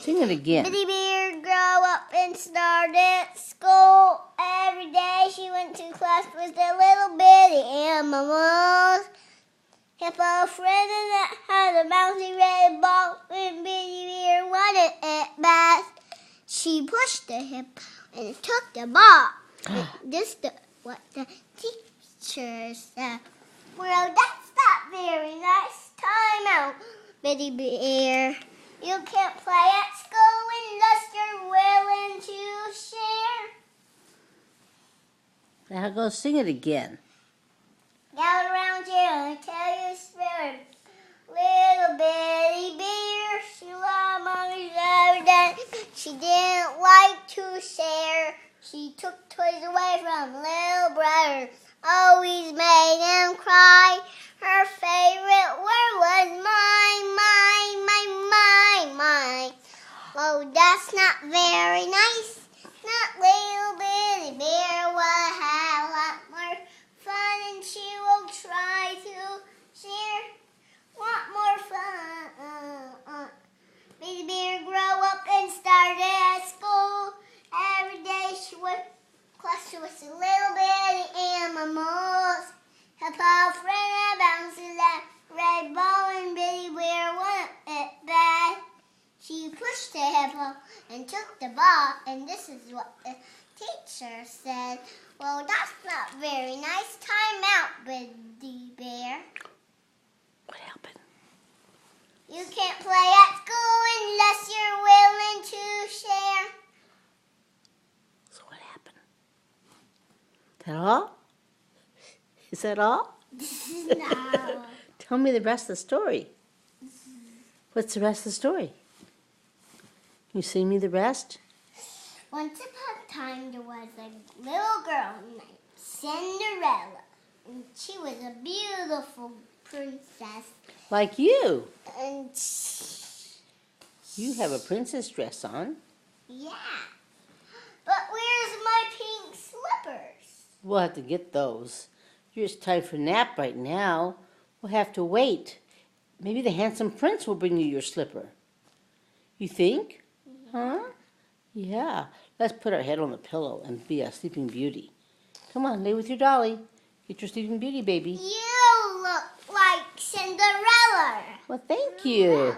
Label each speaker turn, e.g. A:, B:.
A: Sing it again.
B: Bitty Bear grew up and started school. Every day she went to class with the little bitty animals. Hippo friend that had a bouncy red ball, and Bitty Bear wanted it best. She pushed the hippo and took the ball. This is what the teacher said. Well, that's not very nice. Time out, Bitty Bear. You can't play at school unless you're willing to share.
A: Now go sing it again.
B: Gather around here and tell your spirit. Little Bitty Bear, she loved mommy's every day. She didn't like to share. She took toys away from little brother. Always made him cry. Her favorite word was mine, mine, mine, mine, mine. Oh, that's not very nice. Not little Bitty Bear will have a lot more fun, and she will try to share. Want more fun? Bitty Bear grew up and started at school. Every day she went to class with the little bitty animals. Hippo friend and bouncy that red ball, and Bitty Bear wanted it bad. She pushed the hippo and took the ball, and this is what the teacher said. Well, that's not very nice. Time out, Bitty Bear.
A: What happened?
B: You can't play at school unless you're willing to share.
A: So what happened? That all? Is that all?
B: No.
A: Tell me the rest of the story. What's the rest of the story? Can you sing me the rest?
B: Once upon a time, there was a little girl named Cinderella, and she was a beautiful princess.
A: Like you.
B: And
A: You have a princess dress on.
B: yeah, but where's my pink slippers?
A: We'll have to get those. You're just time for a nap right now. We'll have to wait. Maybe the handsome prince will bring you your slipper. You think? Huh? Yeah. Let's put our head on the pillow and be a sleeping beauty. Come on, lay with your dolly. Get your sleeping beauty, baby.
B: You look like Cinderella.
A: Well, thank you.